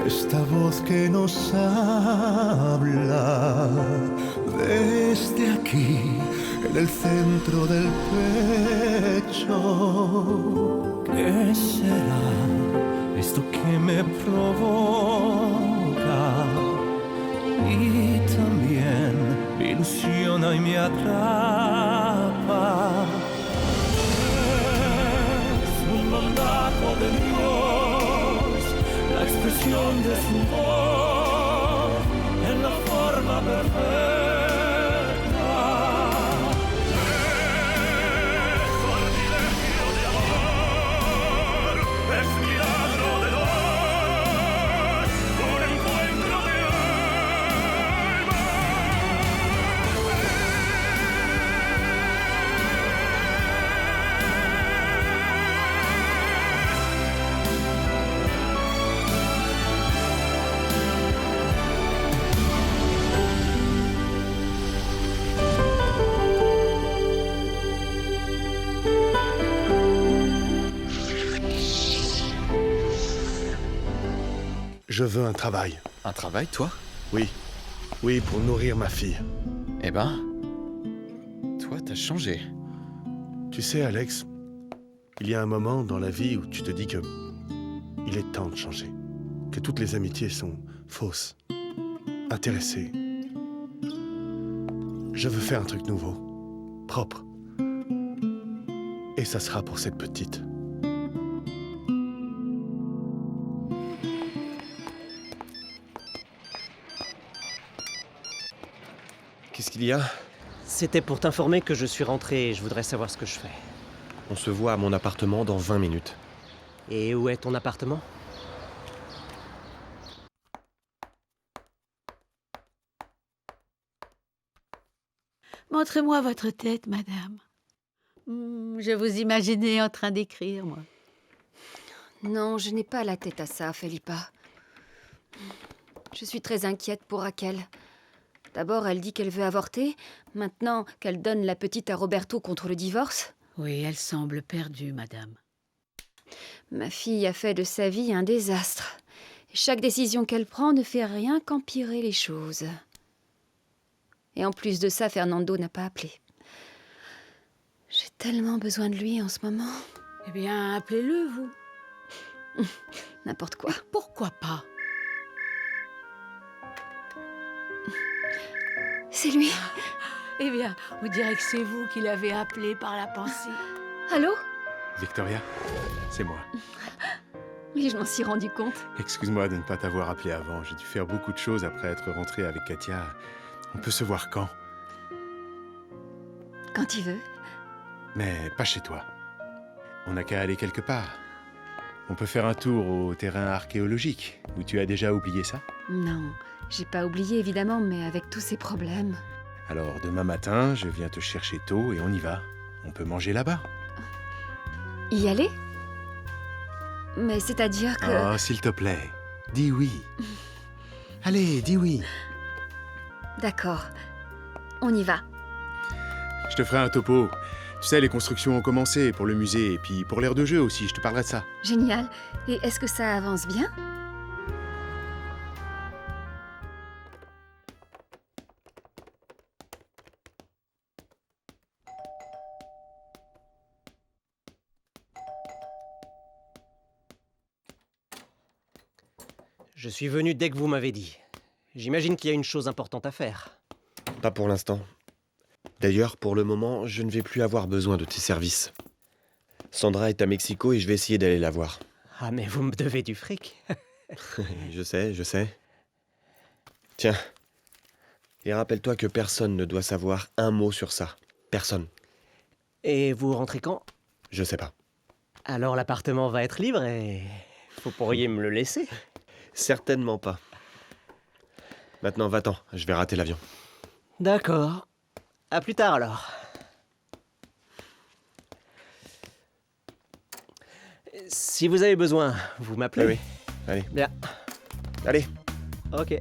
esta voz que nos habla desde aquí, en el centro del pecho. ¿Qué será esto que me provoca? Y también me ilusiona y me atrapa. Es un mandato de Dios, la expresión de su voz en la forma perfecta. Es sortilegio de amor, es milagro de Dios, un encuentro de alma. Je veux un travail. Un travail, toi? Oui. Oui, pour nourrir ma fille. Eh ben... Toi, t'as changé. Tu sais, Alex, il y a un moment dans la vie où tu te dis que il est temps de changer. Que toutes les amitiés sont fausses, intéressées. Je veux faire un truc nouveau, propre. Et ça sera pour cette petite. Qu'est-ce qu'il y a? C'était pour t'informer que je suis rentré et je voudrais savoir ce que je fais. On se voit à mon appartement dans 20 minutes. Et où est ton appartement? Montrez-moi votre tête, madame. Je vous imaginais en train d'écrire, moi. Non, je n'ai pas la tête à ça, Felipa. Je suis très inquiète pour Raquel. D'abord, elle dit qu'elle veut avorter. Maintenant, qu'elle donne la petite à Roberto contre le divorce. Oui, elle semble perdue, madame. Ma fille a fait de sa vie un désastre. Et chaque décision qu'elle prend ne fait rien qu'empirer les choses. Et en plus de ça, Fernando n'a pas appelé. J'ai tellement besoin de lui en ce moment. Eh bien, appelez-le, vous. N'importe quoi. Mais pourquoi pas? C'est lui. Eh bien, on dirait que c'est vous qui l'avez appelé par la pensée. Allô? Victoria, c'est moi. Oui, je m'en suis rendu compte. Excuse-moi de ne pas t'avoir appelé avant. J'ai dû faire beaucoup de choses après être rentré avec Katia. On peut se voir quand? Quand tu veux. Mais pas chez toi. On n'a qu'à aller quelque part. On peut faire un tour au terrain archéologique, où tu as déjà oublié ça. Non, j'ai pas oublié évidemment, mais avec tous ces problèmes. Alors demain matin, je viens te chercher tôt et on y va. On peut manger là-bas. Y aller? Mais c'est-à-dire que... Oh, s'il te plaît, dis oui. Allez, dis oui. D'accord, on y va. Je te ferai un topo. Tu sais, les constructions ont commencé pour le musée et puis pour l'aire de jeu aussi, je te parlerai de ça. Génial. Et est-ce que ça avance bien? Je suis venu dès que vous m'avez dit. J'imagine qu'il y a une chose importante à faire. Pas pour l'instant. D'ailleurs, pour le moment, je ne vais plus avoir besoin de tes services. Sandra est à Mexico et je vais essayer d'aller la voir. Ah, mais vous me devez du fric. Je sais. Tiens. Et rappelle-toi que personne ne doit savoir un mot sur ça. Personne. Et vous rentrez quand? Je sais pas. Alors l'appartement va être libre et... vous pourriez me le laisser. Certainement pas. Maintenant, va-t'en. Je vais rater l'avion. D'accord. À plus tard alors. Si vous avez besoin, vous m'appelez. Oui. Allez. Bien. Allez. Ok.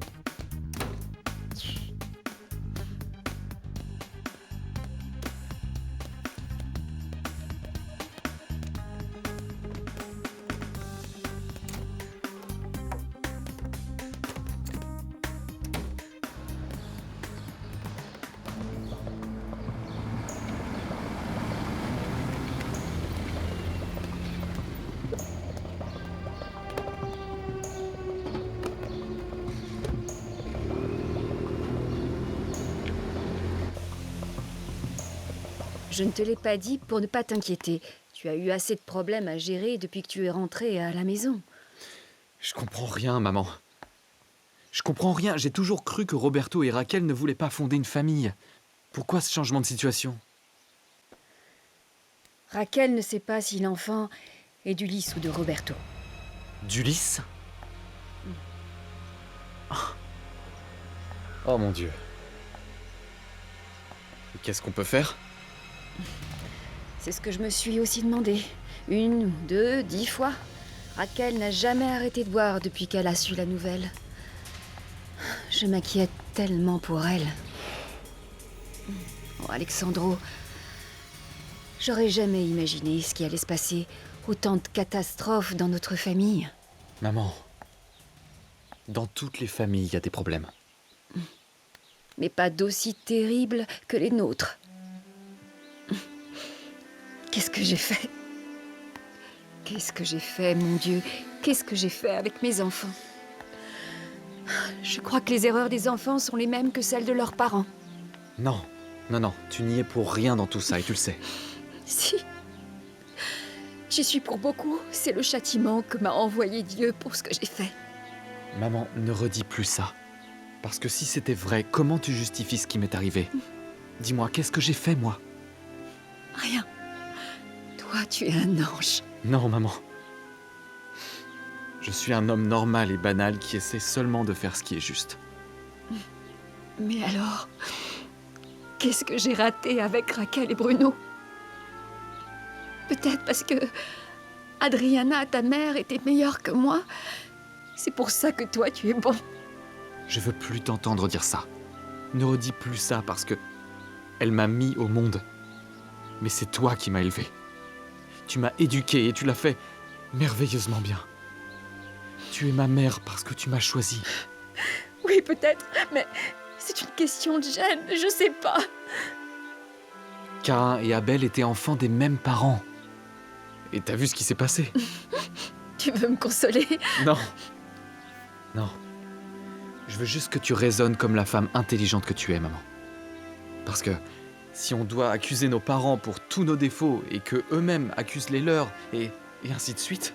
Je ne te l'ai pas dit pour ne pas t'inquiéter. Tu as eu assez de problèmes à gérer depuis que tu es rentrée à la maison. Je comprends rien, maman. Je comprends rien. J'ai toujours cru que Roberto et Raquel ne voulaient pas fonder une famille. Pourquoi ce changement de situation? Raquel ne sait pas si l'enfant est d'Ulysse ou de Roberto. d'Ulysse? Oh mon Dieu. Et qu'est-ce qu'on peut faire? C'est ce que je me suis aussi demandé. 1, 2, 10 fois. Raquel n'a jamais arrêté de boire depuis qu'elle a su la nouvelle. Je m'inquiète tellement pour elle. Oh, Alexandro, j'aurais jamais imaginé ce qui allait se passer. Autant de catastrophes dans notre famille. Maman, dans toutes les familles, il y a des problèmes. Mais pas d'aussi terribles que les nôtres. Qu'est-ce que j'ai fait? Qu'est-ce que j'ai fait, mon Dieu? Qu'est-ce que j'ai fait avec mes enfants? Je crois que les erreurs des enfants sont les mêmes que celles de leurs parents. Non, non, non, tu n'y es pour rien dans tout ça et tu le sais. Si. J'y suis pour beaucoup. C'est le châtiment que m'a envoyé Dieu pour ce que j'ai fait. Maman, ne redis plus ça. Parce que si c'était vrai, comment tu justifies ce qui m'est arrivé? Dis-moi, qu'est-ce que j'ai fait, moi? Rien. Toi, tu es un ange. Non, maman. Je suis un homme normal et banal qui essaie seulement de faire ce qui est juste. Mais alors, qu'est-ce que j'ai raté avec Raquel et Bruno? Peut-être parce que Adriana, ta mère, était meilleure que moi. C'est pour ça que toi, tu es bon. Je veux plus t'entendre dire ça. Ne redis plus ça parce que elle m'a mis au monde. Mais c'est toi qui m'as élevé. Tu m'as éduqué et tu l'as fait merveilleusement bien. Tu es ma mère parce que tu m'as choisi. Oui, peut-être, mais c'est une question de gêne, je sais pas. Caïn et Abel étaient enfants des mêmes parents. Et t'as vu ce qui s'est passé? Tu veux me consoler? Non. Non. Je veux juste que tu raisonnes comme la femme intelligente que tu es, maman. Parce que si on doit accuser nos parents pour tous nos défauts et que eux-mêmes accusent les leurs et ainsi de suite,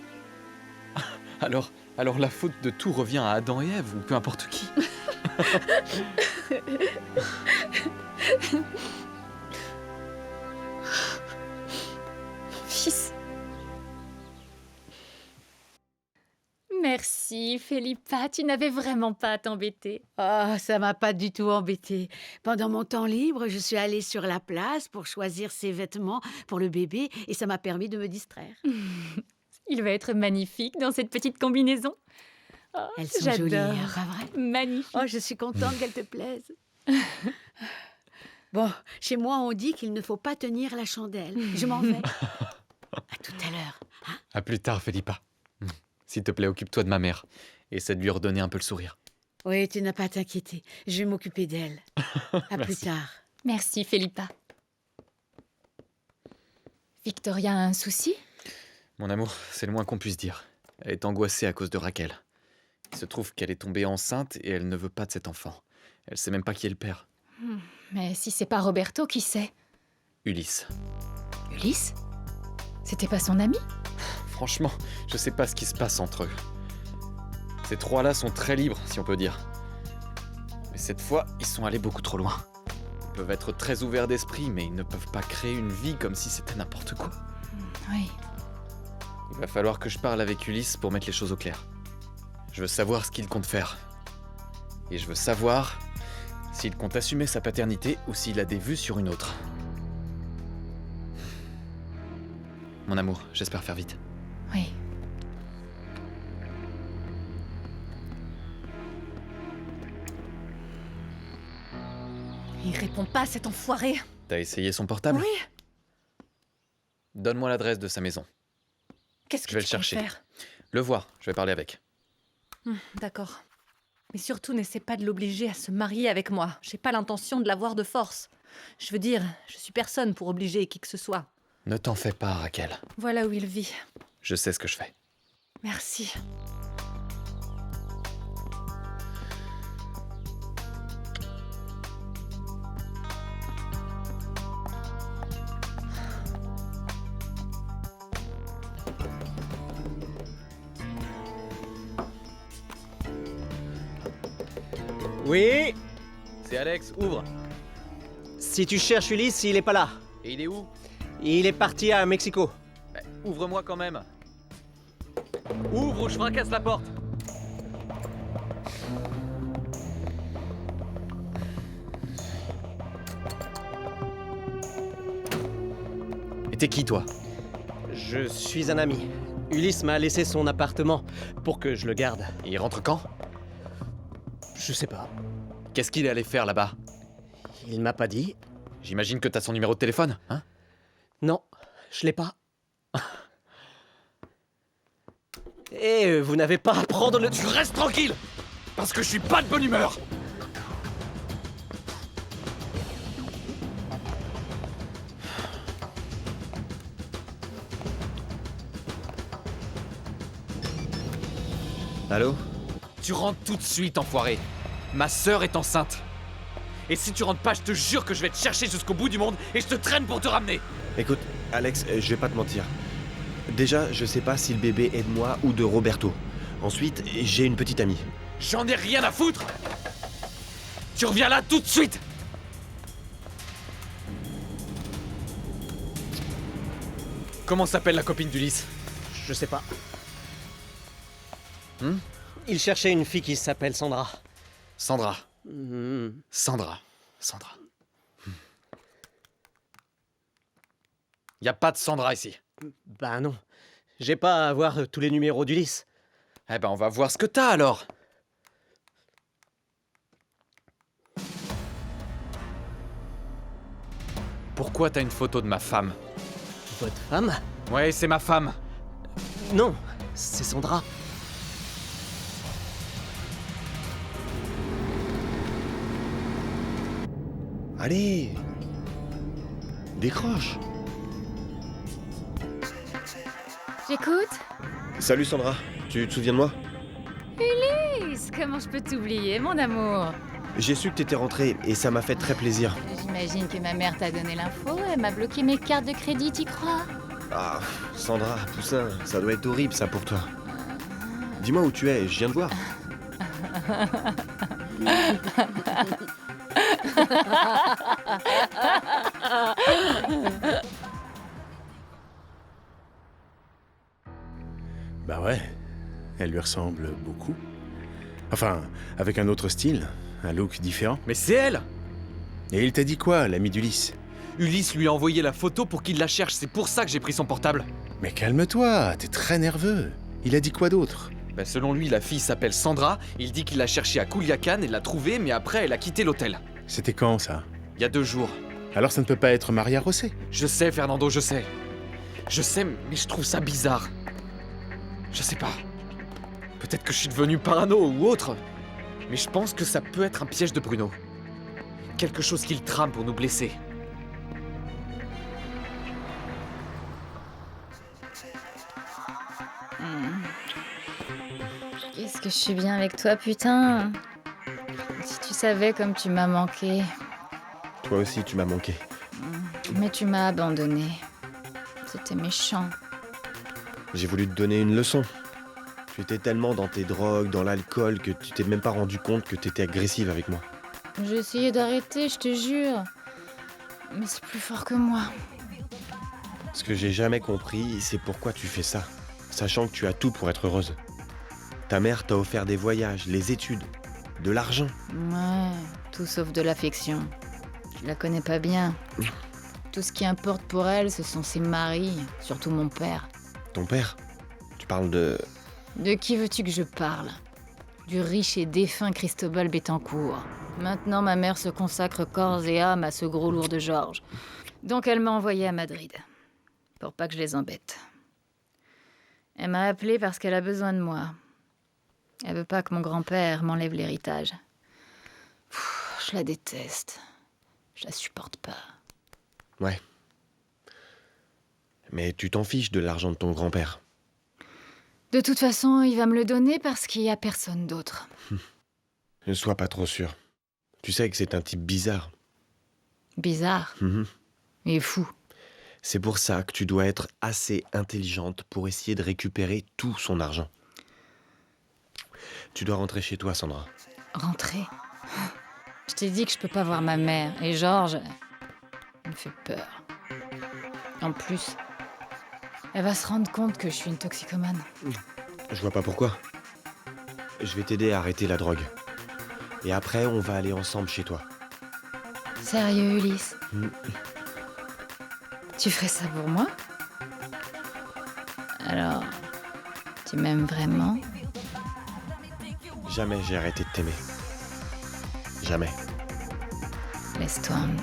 alors la faute de tout revient à Adam et Ève ou peu importe qui. Fils. Merci, Philippa, tu n'avais vraiment pas à t'embêter. Oh, ça m'a pas du tout embêtée. Pendant mon temps libre, je suis allée sur la place pour choisir ses vêtements pour le bébé et ça m'a permis de me distraire. Il va être magnifique dans cette petite combinaison. Oh, Elles sont jolies, j'adore. hein, pas vrai? Magnifique. Oh, je suis contente qu'elles te plaisent. Bon, chez moi, on dit qu'il ne faut pas tenir la chandelle. Je m'en vais. À tout à l'heure. Hein? À plus tard, Philippa. S'il te plaît, occupe-toi de ma mère. Essaie de lui redonner un peu le sourire. Oui, tu n'as pas à t'inquiéter. Je vais m'occuper d'elle. À plus Merci. tard. Merci, Philippa. Victoria a un souci? Mon amour, c'est le moins qu'on puisse dire. Elle est angoissée à cause de Raquel. Il se trouve qu'elle est tombée enceinte et elle ne veut pas de cet enfant. Elle sait même pas qui est le père. Mais si c'est pas Roberto, qui sait? Ulysse. Ulysse? C'était pas son ami? Franchement, je sais pas ce qui se passe entre eux. Ces trois-là sont très libres, si on peut dire. Mais cette fois, ils sont allés beaucoup trop loin. Ils peuvent être très ouverts d'esprit, mais ils ne peuvent pas créer une vie comme si c'était n'importe quoi. Oui. Il va falloir que je parle avec Ulysse pour mettre les choses au clair. Je veux savoir ce qu'il compte faire. Et je veux savoir s'il compte assumer sa paternité ou s'il a des vues sur une autre. Mon amour, j'espère faire vite. Oui. Il répond pas, cet enfoiré. T'as essayé son portable? Oui. Donne-moi l'adresse de sa maison. Qu'est-ce que Je vais tu le comptes chercher. faire? Le voir, je vais parler avec. D'accord. Mais surtout, n'essaie pas de l'obliger à se marier avec moi. J'ai pas l'intention de l'avoir de force. Je veux dire, je suis personne pour obliger qui que ce soit. Ne t'en fais pas, Raquel. Voilà où il vit. Je sais ce que je fais. Merci. Oui. C'est Alex, ouvre. Si tu cherches Ulysse, il est pas là. Et il est où? Il est parti à Mexico. Ouvre-moi quand même. Ouvre ou je fracasse la porte. Et t'es qui, toi? Je suis un ami. Ulysse m'a laissé son appartement pour que je le garde. Et il rentre quand? Je sais pas. Qu'est-ce qu'il est allé faire là-bas? Il m'a pas dit. J'imagine que t'as son numéro de téléphone, hein? Non, je l'ai pas. Et vous n'avez pas à prendre le... Tu restes tranquille! Parce que je suis pas de bonne humeur! Allô? Tu rentres tout de suite, enfoiré. Ma sœur est enceinte. Et si tu rentres pas, je te jure que je vais te chercher jusqu'au bout du monde et je te traîne pour te ramener. Écoute, Alex, je vais pas te mentir. Déjà, je sais pas si le bébé est de moi ou de Roberto. Ensuite, j'ai une petite amie. J'en ai rien à foutre. Tu reviens là tout de suite. Comment s'appelle la copine d'Ulysse? Je sais pas. Hmm? Il cherchait une fille qui s'appelle Sandra. Sandra. Hmm. Sandra. Y a pas de Sandra ici. Bah non. J'ai pas à avoir tous les numéros d'Ulysse. Eh ben on va voir ce que t'as alors. Pourquoi t'as une photo de ma femme? Votre femme? Ouais, c'est ma femme. Non, c'est Sandra. Allez! Décroche! J'écoute. Salut Sandra, tu te souviens de moi? Ulysse, comment je peux t'oublier, mon amour? J'ai su que t'étais rentré et ça m'a fait très plaisir. J'imagine que ma mère t'a donné l'info, elle m'a bloqué mes cartes de crédit, t'y crois? Ah, Sandra, Poussin, ça doit être horrible ça pour toi. Dis-moi où tu es, je viens de voir. Bah ouais, elle lui ressemble beaucoup. Enfin, avec un autre style, un look différent. Mais c'est elle! Et il t'a dit quoi, l'ami d'Ulysse? Ulysse lui a envoyé la photo pour qu'il la cherche, c'est pour ça que j'ai pris son portable. Mais calme-toi, t'es très nerveux. Il a dit quoi d'autre? Ben selon lui, la fille s'appelle Sandra, il dit qu'il l'a cherchée à Culiacán et l'a trouvée, mais après elle a quitté l'hôtel. C'était quand, ça? Il y a 2 jours. Alors ça ne peut pas être Maria Rosset. Je sais, Fernando, je sais. Je sais, mais je trouve ça bizarre. Je sais pas. Peut-être que je suis devenu parano ou autre. Mais je pense que ça peut être un piège de Bruno. Quelque chose qu'il trame pour nous blesser. Qu'est-ce que je suis bien avec toi, putain. Si tu savais comme tu m'as manqué. Toi aussi, tu m'as manqué. Mais tu m'as abandonné. C'était méchant. J'ai voulu te donner une leçon. Tu étais tellement dans tes drogues, dans l'alcool, que tu t'es même pas rendu compte que t'étais agressive avec moi. J'ai essayé d'arrêter, je te jure. Mais c'est plus fort que moi. Ce que j'ai jamais compris, c'est pourquoi tu fais ça, sachant que tu as tout pour être heureuse. Ta mère t'a offert des voyages, les études, de l'argent. Ouais, tout sauf de l'affection. Je la connais pas bien. Tout ce qui importe pour elle, ce sont ses maris, surtout mon père. Ton père? Tu parles de... De qui veux-tu que je parle? Du riche et défunt Cristobal Bettencourt. Maintenant, ma mère se consacre corps et âme à ce gros lourd de Georges. Donc elle m'a envoyé à Madrid. Pour pas que je les embête. Elle m'a appelée parce qu'elle a besoin de moi. Elle veut pas que mon grand-père m'enlève l'héritage. Je la déteste. Je la supporte pas. Ouais. Mais tu t'en fiches de l'argent de ton grand-père. De toute façon, il va me le donner parce qu'il y a personne d'autre. Ne sois pas trop sûr. Tu sais que c'est un type bizarre. Bizarre. Il est fou. C'est pour ça que tu dois être assez intelligente pour essayer de récupérer tout son argent. Tu dois rentrer chez toi, Sandra. Rentrer. Je t'ai dit que je peux pas voir ma mère. Et Georges, il me fait peur. En plus, elle va se rendre compte que je suis une toxicomane. Je vois pas pourquoi. Je vais t'aider à arrêter la drogue. Et après, on va aller ensemble chez toi. Sérieux, Ulysse? Mm. Tu ferais ça pour moi? Alors, tu m'aimes vraiment? Jamais j'ai arrêté de t'aimer. Jamais. Laisse-toi emmener.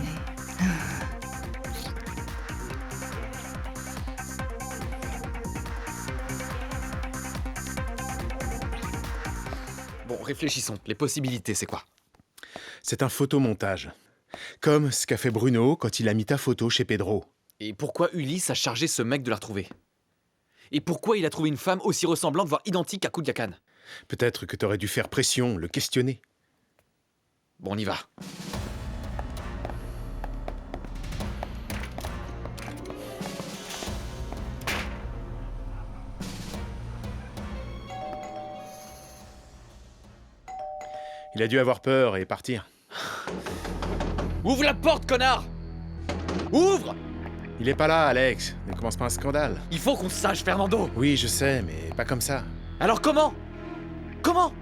Bon, réfléchissons. Les possibilités, c'est quoi? C'est un photomontage. Comme ce qu'a fait Bruno quand il a mis ta photo chez Pedro. Et pourquoi Ulysse a chargé ce mec de la retrouver? Et pourquoi il a trouvé une femme aussi ressemblante, voire identique à Kouliakan? Peut-être que t'aurais dû faire pression, le questionner. Bon, on y va. Il a dû avoir peur et partir. Ouvre la porte, connard! Ouvre! Il est pas là, Alex. Ne commence pas un scandale. Il faut qu'on sache, Fernando! Oui, je sais, mais pas comme ça. Alors comment? Comment?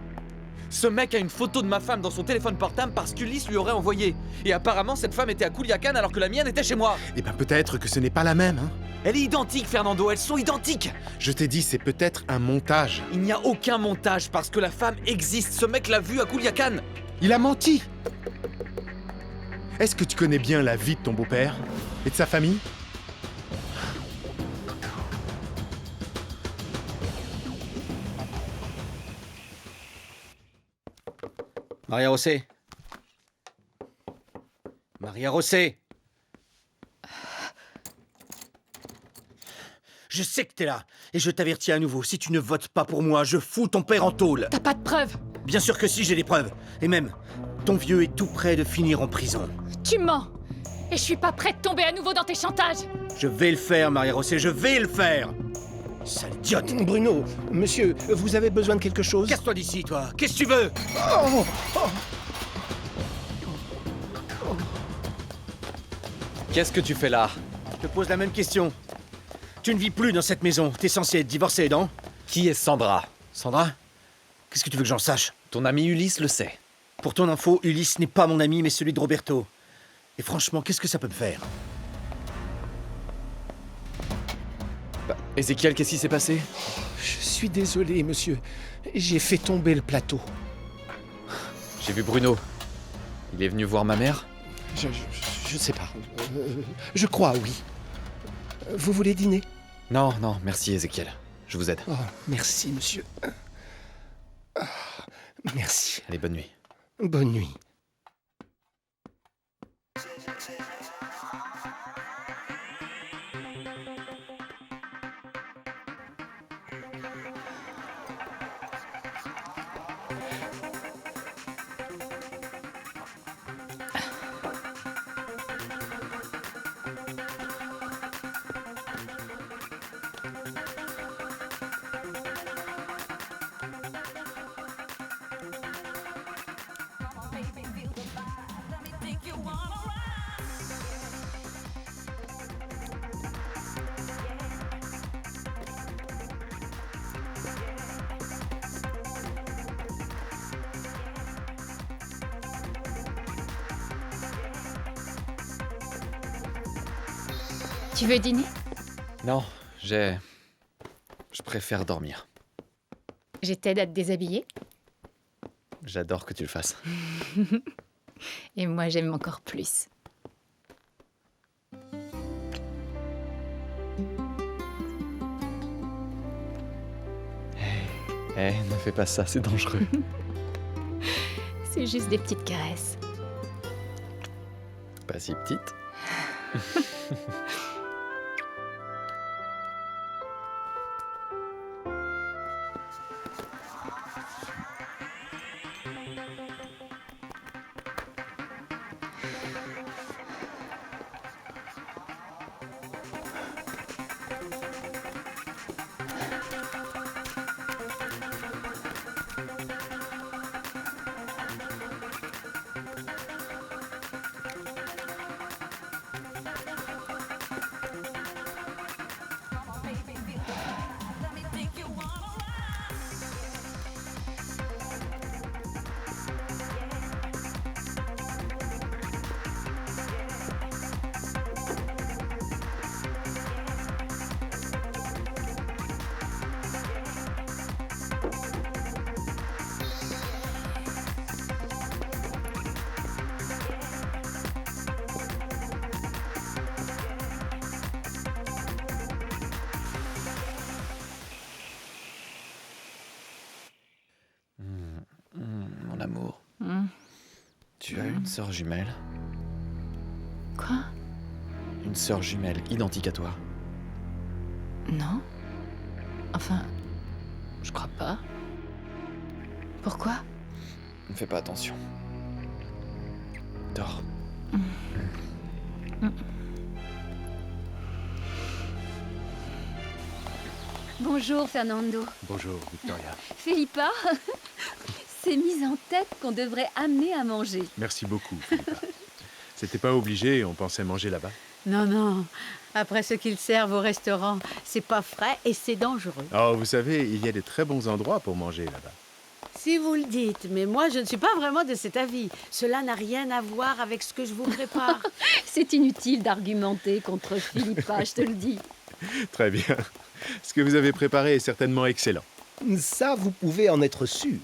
Ce mec a une photo de ma femme dans son téléphone portable parce qu'Ulysse lui aurait envoyé. Et apparemment, cette femme était à Kouliakan alors que la mienne était chez moi. Eh ben peut-être que ce n'est pas la même, hein. Elle est identique, Fernando, elles sont identiques! Je t'ai dit, c'est peut-être un montage. Il n'y a aucun montage parce que la femme existe. Ce mec l'a vue à Kouliakan. Il a menti. Est-ce que tu connais bien la vie de ton beau-père et de sa famille? Maria Rosset. Maria Rosset. Je sais que t'es là, et je t'avertis à nouveau, si tu ne votes pas pour moi, je fous ton père en tôle. T'as pas de preuves? Bien sûr que si, j'ai des preuves. Et même, ton vieux est tout près de finir en prison. Tu mens! Et je suis pas prête de tomber à nouveau dans tes chantages! Je vais le faire, Maria Rosset, je vais le faire. Sale idiote. Bruno, monsieur, vous avez besoin de quelque chose? Casse-toi d'ici, toi. Qu'est-ce que tu veux? Qu'est-ce que tu fais là? Je te pose la même question. Tu ne vis plus dans cette maison. T'es censé être divorcé, non? Qui est Sandra? Sandra? Qu'est-ce que tu veux que j'en sache? Ton ami Ulysse le sait. Pour ton info, Ulysse n'est pas mon ami, mais celui de Roberto. Et franchement, qu'est-ce que ça peut me faire? Ézéchiel, qu'est-ce qui s'est passé? Je suis désolé, monsieur. J'ai fait tomber le plateau. J'ai vu Bruno. Il est venu voir ma mère? Je sais pas. Je crois, oui. Vous voulez dîner? Non, non, merci Ézéchiel. Je vous aide. Oh, merci, monsieur. Merci. Allez, bonne nuit. Bonne nuit. Tu veux dîner? Non, je préfère dormir. Je t'aide à te déshabiller. J'adore que tu le fasses. Et moi, j'aime encore plus. Ne fais pas ça, c'est dangereux. C'est juste des petites caresses. Pas si petite. Tu as une sœur jumelle. Quoi? Une sœur jumelle identique à toi. Non. Enfin, je crois pas. Pourquoi? Ne fais pas attention. Dors. Bonjour, Fernando. Bonjour, Victoria. Philippa s'est mise en tête qu'on devrait amener à manger. Merci beaucoup, Philippa. C'était pas obligé, on pensait manger là-bas. Non, non. Après ce qu'ils servent au restaurant, c'est pas frais et c'est dangereux. Oh, vous savez, il y a des très bons endroits pour manger là-bas. Si vous le dites, mais moi je ne suis pas vraiment de cet avis. Cela n'a rien à voir avec ce que je vous prépare. C'est inutile d'argumenter contre Philippa, je te le dis. Très bien. Ce que vous avez préparé est certainement excellent. Ça, vous pouvez en être sûr.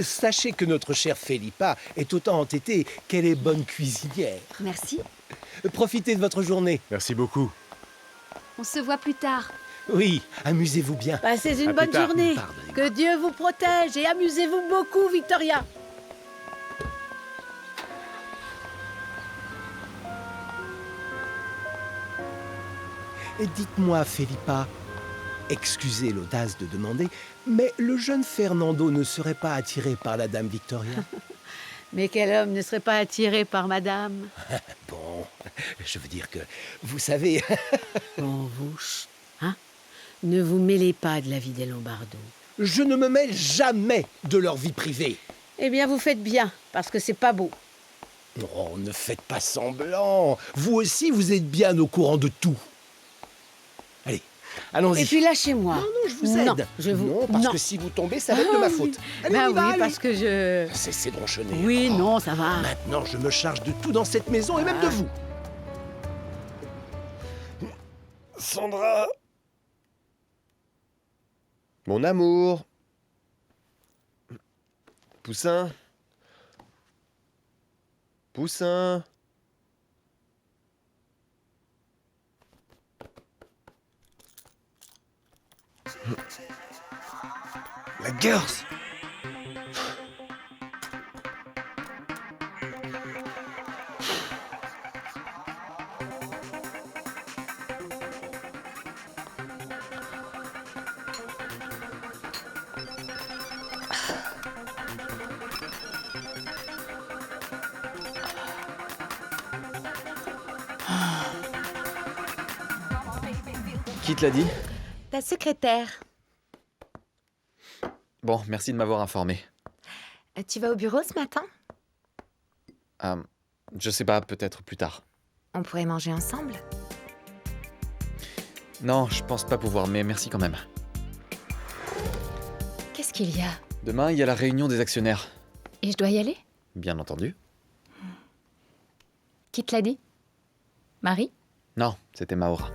Sachez que notre chère Philippa est autant entêtée qu'elle est bonne cuisinière. Merci. Profitez de votre journée. Merci beaucoup. On se voit plus tard. Oui, amusez-vous bien. Passez une À plus bonne tard. journée. Pardonnez-moi. Que Dieu vous protège et amusez-vous beaucoup, Victoria. Et dites-moi, Philippa, excusez l'audace de demander, mais le jeune Fernando ne serait pas attiré par la dame Victoria? Mais quel homme ne serait pas attiré par madame? Bon, je veux dire que, vous savez... Bon, vous, hein? Ne vous mêlez pas de la vie des Lombardo. Je ne me mêle jamais de leur vie privée. Eh bien, vous faites bien, parce que c'est pas beau. Oh, ne faites pas semblant. Vous aussi, vous êtes bien au courant de tout. Allez, allons-y. Et puis lâchez-moi. Non, non, je vous aide. Non, je vous... Non, parce que si vous tombez, ça va être de ma faute. Allez, Ben on y va, oui, allez. parce que je... Cessez de ronchonner. Oui, Oh, non, ça va. Maintenant, je me charge de tout dans cette maison et même de vous. Sandra. Mon amour. Poussin. Poussin. La girls. Qui te l'a dit? Ta secrétaire. Bon, merci de m'avoir informé. Tu vas au bureau ce matin? Je sais pas, peut-être plus tard. On pourrait manger ensemble. Non, je pense pas pouvoir, mais merci quand même. Qu'est-ce qu'il y a? Demain, il y a la réunion des actionnaires. Et je dois y aller? Bien entendu. Qui te l'a dit? Marie? Non, c'était Maura.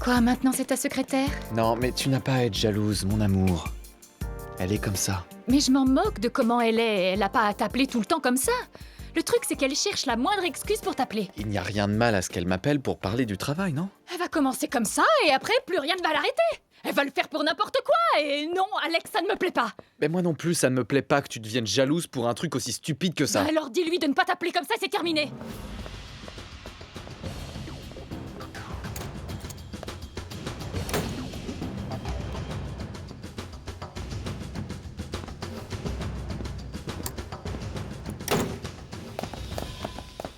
Quoi, maintenant c'est ta secrétaire? Non, mais tu n'as pas à être jalouse, mon amour. Elle est comme ça. Mais je m'en moque de comment elle est. Elle a pas à t'appeler tout le temps comme ça. Le truc, c'est qu'elle cherche la moindre excuse pour t'appeler. Il n'y a rien de mal à ce qu'elle m'appelle pour parler du travail, non? Elle va commencer comme ça et après, plus rien ne va l'arrêter. Elle va le faire pour n'importe quoi et non, Alex, ça ne me plaît pas. Mais moi non plus, ça ne me plaît pas que tu deviennes jalouse pour un truc aussi stupide que ça. Alors dis-lui de ne pas t'appeler comme ça, c'est terminé.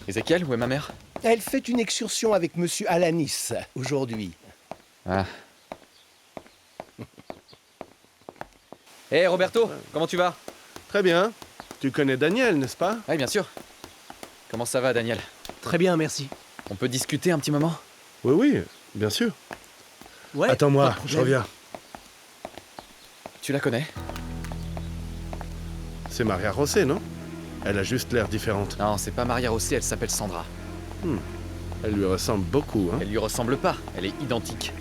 Ézéchiel, où est ma mère? Elle fait une excursion avec Monsieur Alanis aujourd'hui. Ah. Hé Roberto, comment tu vas? Très bien. Tu connais Daniel, n'est-ce pas? Oui, bien sûr. Comment ça va, Daniel? Très bien, merci. On peut discuter un petit moment? Oui, oui, bien sûr. Ouais, Attends-moi, pas de je problème. reviens. Tu la connais? C'est Maria Rosset, non? Elle a juste l'air différente. Non, c'est pas Maria Rosset, elle s'appelle Sandra. Elle lui ressemble beaucoup, hein? Elle lui ressemble pas, elle est identique.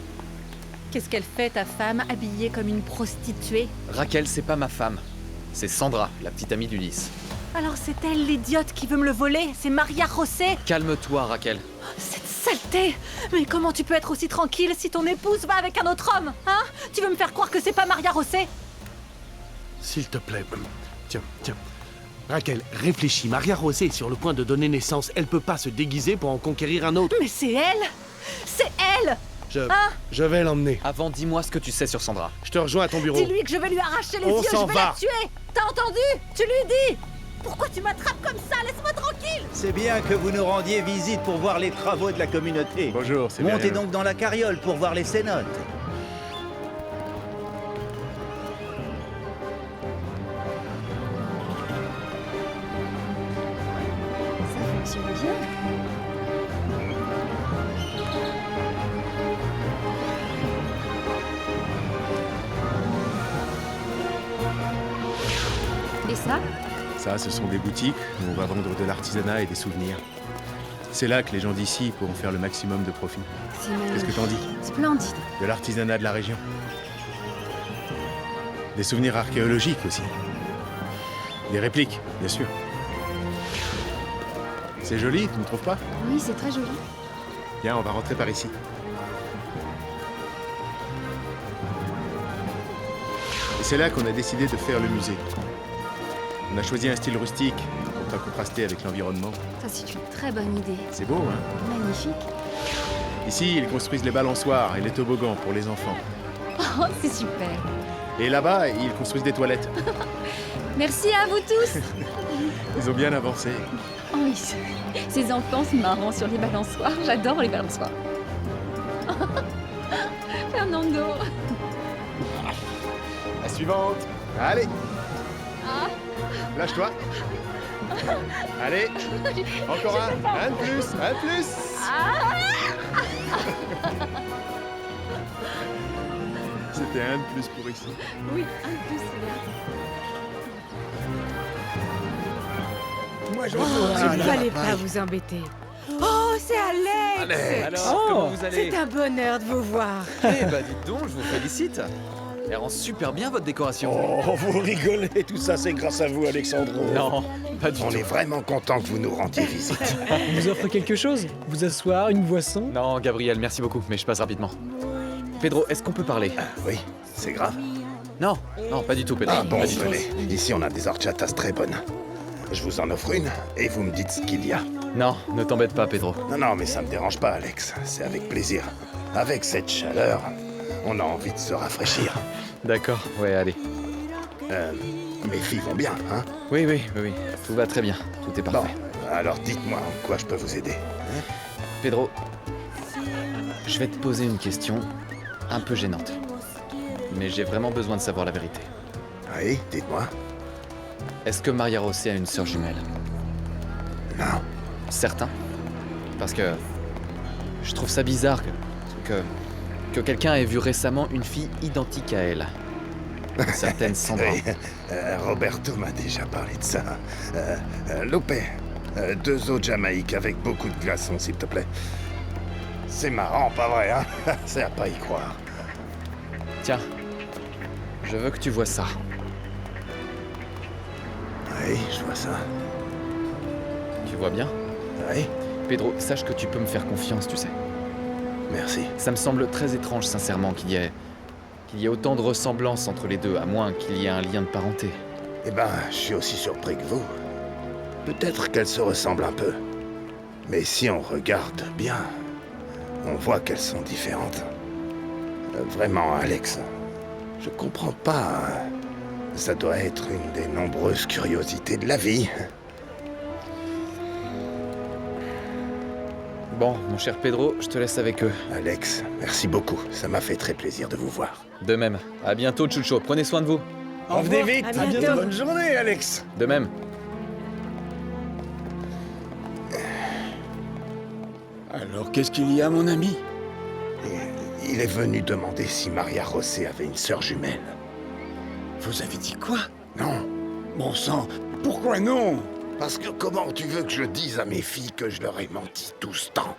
Qu'est-ce qu'elle fait, ta femme, habillée comme une prostituée? Raquel, c'est pas ma femme. C'est Sandra, la petite amie d'Ulysse. Alors c'est elle, l'idiote, qui veut me le voler? C'est Maria Rosset? Calme-toi, Raquel. Cette saleté! Mais comment tu peux être aussi tranquille si ton épouse va avec un autre homme? Hein? Tu veux me faire croire que c'est pas Maria Rosset? S'il te plaît. Tiens, tiens. Raquel, réfléchis. Maria Rosé est sur le point de donner naissance. Elle peut pas se déguiser pour en conquérir un autre. Mais c'est elle! C'est elle! Je vais l'emmener. Avant, dis-moi ce que tu sais sur Sandra. Je te rejoins à ton bureau. Dis-lui que je vais lui arracher les On yeux, s'en je vais va. la tuer! T'as entendu? Tu lui dis! Pourquoi tu m'attrapes comme ça? Laisse-moi tranquille! C'est bien que vous nous rendiez visite pour voir les travaux de la communauté. Bonjour, c'est Montez Myriam. donc dans la carriole pour voir les cénotes. Ça fonctionne bien. Et ça? Ça, ce sont des boutiques où on va vendre de l'artisanat et des souvenirs. C'est là que les gens d'ici pourront faire le maximum de profit. C'est Qu'est-ce que t'en dis? Splendide. De l'artisanat de la région. Des souvenirs archéologiques aussi. Des répliques, bien sûr. C'est joli, tu ne trouves pas? Oui, c'est très joli. Viens, on va rentrer par ici. Et c'est là qu'on a décidé de faire le musée. On a choisi un style rustique pour pas contraster avec l'environnement. Ça, c'est une très bonne idée. C'est beau, hein? Magnifique. Ici, ils construisent les balançoires et les toboggans pour les enfants. Oh, c'est super. Et là-bas, ils construisent des toilettes. Merci à vous tous. Ils ont bien avancé. Oh oui, ces enfants sont marrants sur les balançoires. J'adore les balançoires. Fernando. La suivante. Allez, Ah, lâche-toi. Allez, encore un de plus, un de plus. C'était un de plus pour ici. oui, un plus, c'est bien. Moi, je Oh, retourne. il ne fallait pas vous embêter. Oh, c'est Alex! Alors, comment vous allez? C'est un bonheur de vous voir. Eh bah dites donc, je vous félicite. Elle rend super bien votre décoration. Oh, vous rigolez, tout ça c'est grâce à vous, Alexandro. Non, pas du On tout. est vraiment content que vous nous rendiez visite. Vous offre quelque chose? Vous asseoir, une boisson? Non, Gabriel, merci beaucoup, mais je passe rapidement. Pedro, est-ce qu'on peut parler? Oui, c'est grave. Non, non, pas du tout, Pedro. Ah bon, pas du tout. venez. Ici on a des horchatas très bonnes. Je vous en offre une et vous me dites ce qu'il y a. Non, ne t'embête pas, Pedro. Non, non, mais ça me dérange pas, Alex. C'est avec plaisir. Avec cette chaleur, on a envie de se rafraîchir. D'accord, ouais, allez. Mes filles vont bien, hein? Oui, oui, oui, oui. Tout va très bien. Tout est Bon, parfait. alors dites-moi en quoi je peux vous aider. Pedro, je vais te poser une question un peu gênante. Mais j'ai vraiment besoin de savoir la vérité. Oui, dites-moi. Est-ce que Maria Rosé a une sœur jumelle? Non. Certain? Parce que je trouve ça bizarre que quelqu'un ait vu récemment une fille identique à elle. Une certaine Sandra. Oui, Roberto m'a déjà parlé de ça. Lope, 2 eaux de Jamaïque avec beaucoup de glaçons, s'il te plaît. C'est marrant, pas vrai, hein? C'est à pas y croire. Tiens, je veux que tu vois ça. Oui, je vois ça. Tu vois bien? Oui, Pedro, sache que tu peux me faire confiance, tu sais. merci. Ça me semble très étrange, sincèrement, qu'il y ait autant de ressemblances entre les deux, à moins qu'il y ait un lien de parenté. Eh ben, je suis aussi surpris que vous. Peut-être qu'elles se ressemblent un peu. Mais si on regarde bien, on voit qu'elles sont différentes. Vraiment, Alex, je comprends pas. Ça doit être une des nombreuses curiosités de la vie. Bon, mon cher Pedro, je te laisse avec eux. Alex, merci beaucoup. Ça m'a fait très plaisir de vous voir. De même. À bientôt, Chucho. Prenez soin de vous. Revenez vite. À bientôt. Bonne journée, Alex. De même. Alors, qu'est-ce qu'il y a, mon ami? Il est venu demander si Maria Rosé avait une sœur jumelle. Vous avez dit quoi? Non. Bon sang, pourquoi non? Parce que comment tu veux que je dise à mes filles que je leur ai menti tout ce temps?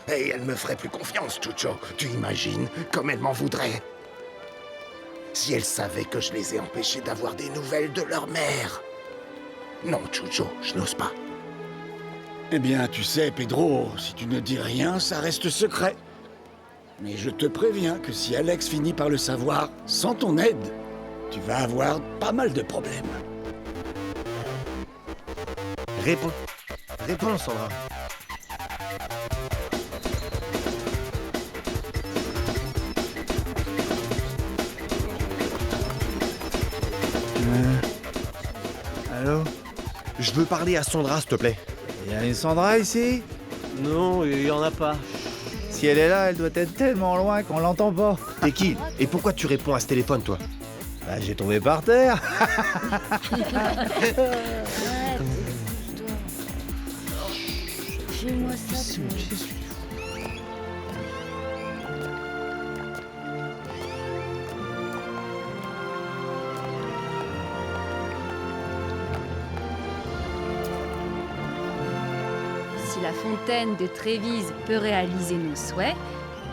Et elles me feraient plus confiance, Chucho. Tu imagines comme elles m'en voudraient? Si elles savaient que je les ai empêchées d'avoir des nouvelles de leur mère. Non, Chucho, je n'ose pas. Eh bien, tu sais, Pedro, si tu ne dis rien, ça reste secret. Mais je te préviens que si Alex finit par le savoir, sans ton aide, tu vas avoir pas mal de problèmes. Réponds. Réponds, Sandra. Allô? Je veux parler à Sandra, s'il te plaît. Il y a une Sandra ici? Non, il y en a pas. Si elle est là, elle doit être tellement loin qu'on l'entend pas. T'es qui? Et pourquoi tu réponds à ce téléphone, toi? Bah, j'ai tombé par terre. Fais-moi ça. Si la fontaine de Trévise peut réaliser nos souhaits,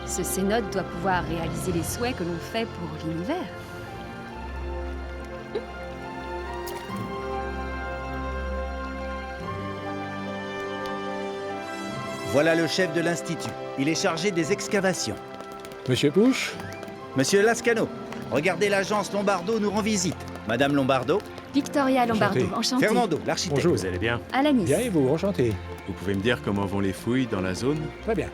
ce cénote doit pouvoir réaliser les souhaits que l'on fait pour l'univers. Voilà le chef de l'Institut. Il est chargé des excavations. Monsieur Pouche? Monsieur Lascano, regardez l'agence Lombardo nous rend visite. Madame Lombardo. Victoria Lombardo, Enchanté. enchantée. Fernando, l'architecte. Bonjour. Vous allez bien? Alanis. Bien et vous, enchanté. Vous pouvez me dire comment vont les fouilles dans la zone? Très bien.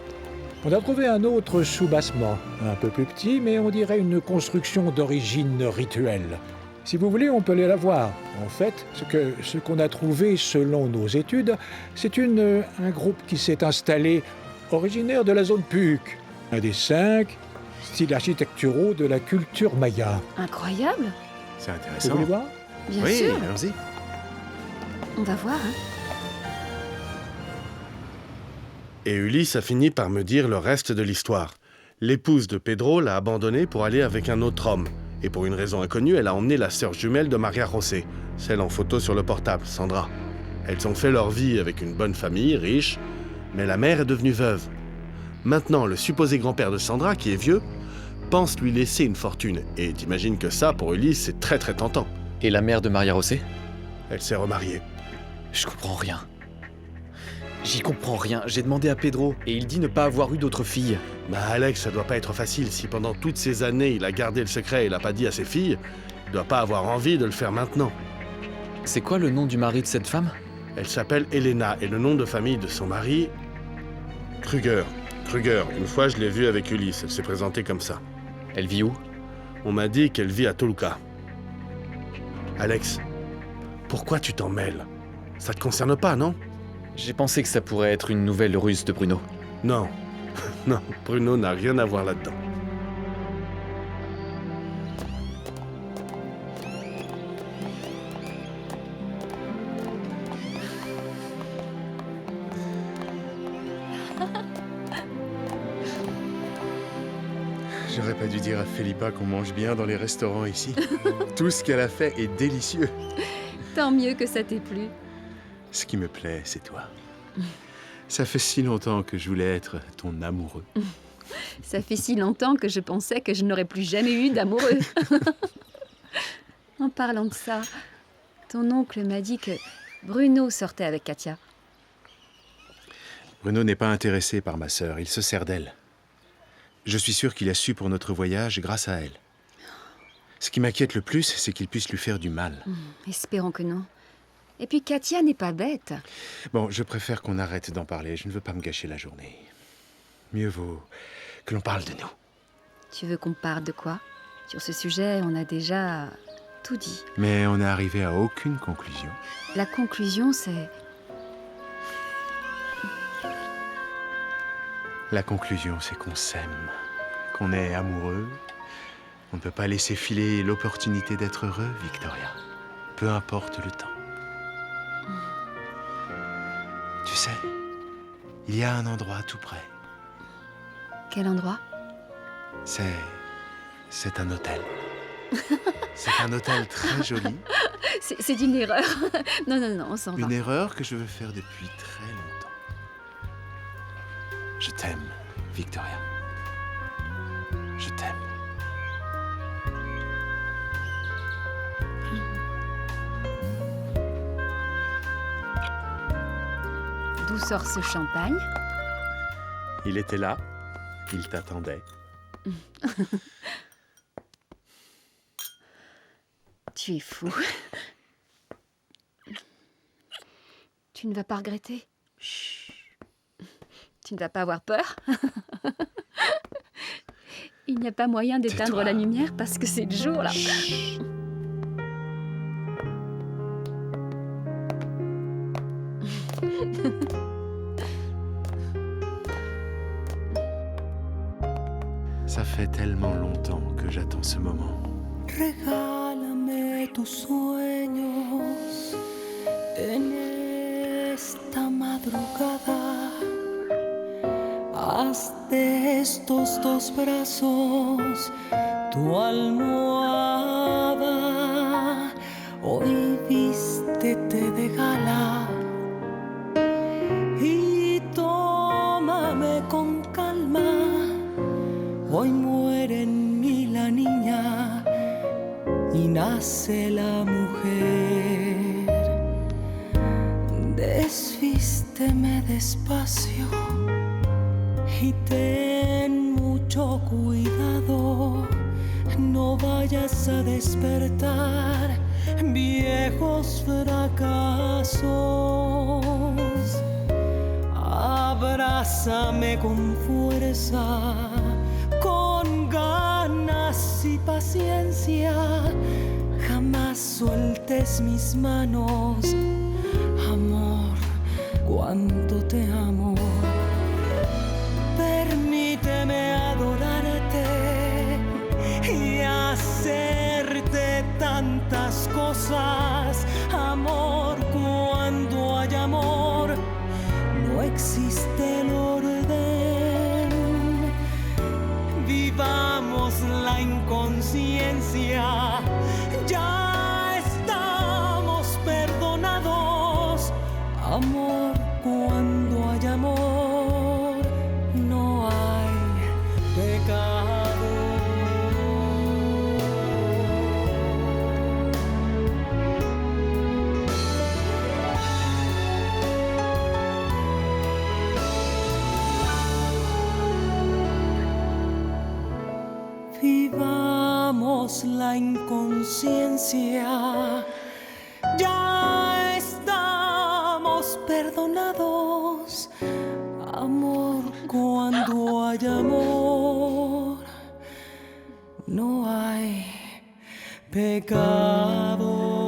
On a trouvé un autre soubassement, un peu plus petit, mais on dirait une construction d'origine rituelle. Si vous voulez, on peut aller la voir. En fait, ce qu'on a trouvé selon nos études, c'est un groupe qui s'est installé originaire de la zone Puc, un des 5 styles architecturaux de la culture maya. Incroyable. C'est Vous intéressant. voulez voir? Bien Oui, sûr. allons-y. On va voir, hein. Et Ulysse a fini par me dire le reste de l'histoire. L'épouse de Pedro l'a abandonné pour aller avec un autre homme. Et pour une raison inconnue, elle a emmené la sœur jumelle de Maria José, celle en photo sur le portable, Sandra. Elles ont fait leur vie avec une bonne famille, riche, mais la mère est devenue veuve. Maintenant, le supposé grand-père de Sandra, qui est vieux, pense lui laisser une fortune. Et t'imagines que ça, pour Ulysse, c'est très très tentant. Et la mère de Maria José? Elle s'est remariée. Je comprends rien. J'y comprends rien. J'ai demandé à Pedro et il dit ne pas avoir eu d'autres filles. Bah Alex, ça doit pas être facile. Si pendant toutes ces années, il a gardé le secret et l'a pas dit à ses filles, il doit pas avoir envie de le faire maintenant. C'est quoi le nom du mari de cette femme? Elle s'appelle Elena et le nom de famille de son mari... Kruger. Kruger. Une fois, je l'ai vue avec Ulysse. Elle s'est présentée comme ça. Elle vit où? On m'a dit qu'elle vit à Toluca. Alex, pourquoi tu t'en mêles? Ça te concerne pas, non? J'ai pensé que ça pourrait être une nouvelle ruse de Bruno. Non. Non, Bruno n'a rien à voir là-dedans. J'aurais pas dû dire à Felipa qu'on mange bien dans les restaurants ici. Tout ce qu'elle a fait est délicieux. Tant mieux que ça t'ait plu. Ce qui me plaît, c'est toi. Ça fait si longtemps que je voulais être ton amoureux. Ça fait si longtemps que je pensais que je n'aurais plus jamais eu d'amoureux. En parlant de ça, ton oncle m'a dit que Bruno sortait avec Katia. Bruno n'est pas intéressé par ma sœur, il se sert d'elle. Je suis sûr qu'il a su pour notre voyage grâce à elle. Ce qui m'inquiète le plus, c'est qu'il puisse lui faire du mal. Espérons que non. Et puis Katia n'est pas bête. Bon, je préfère qu'on arrête d'en parler, je ne veux pas me gâcher la journée. Mieux vaut que l'on parle de nous. Tu veux qu'on parle de quoi? Sur ce sujet, on a déjà tout dit. Mais on n'est arrivé à aucune conclusion. La conclusion, c'est... La conclusion, c'est qu'on s'aime, qu'on est amoureux. On ne peut pas laisser filer l'opportunité d'être heureux, Victoria. Peu importe le temps. Tu sais, il y a un endroit tout près. Quel endroit? C'est un hôtel. C'est un hôtel très joli. C'est une erreur. Non, non, non, on s'en va. Une erreur que je veux faire depuis très longtemps. Je t'aime, Victoria. Je t'aime. D'où sort ce champagne? Il était là. Il t'attendait. Tu es fou. Tu ne vas pas regretter. Tu ne vas pas avoir peur. Il n'y a pas moyen d'éteindre la lumière parce que c'est le jour, là. Ça fait tellement longtemps que j'attends ce moment. Regálame tus sueños en esta madrugada. Haz de estos dos brazos tu almohada. Hoy vístete de gala y tómame con calma. Hoy muere en mí la niña y nace la mujer. Desvísteme despacio y ten mucho cuidado. No vayas a despertar viejos fracasos. Abrázame con fuerza, con ganas y paciencia. Jamás sueltes mis manos. Amor, cuánto te amo. Permíteme adorarte y hacerte tantas cosas. Amor, cuando hay amor, no existe el orden. Vivamos la inconsciencia. Ya estamos perdonados. Amor, cuando hay amor, no hay pecado. Vivamos la inconsciencia. Ya estamos perdonados. Amor, cuando hay amor, no hay pecado.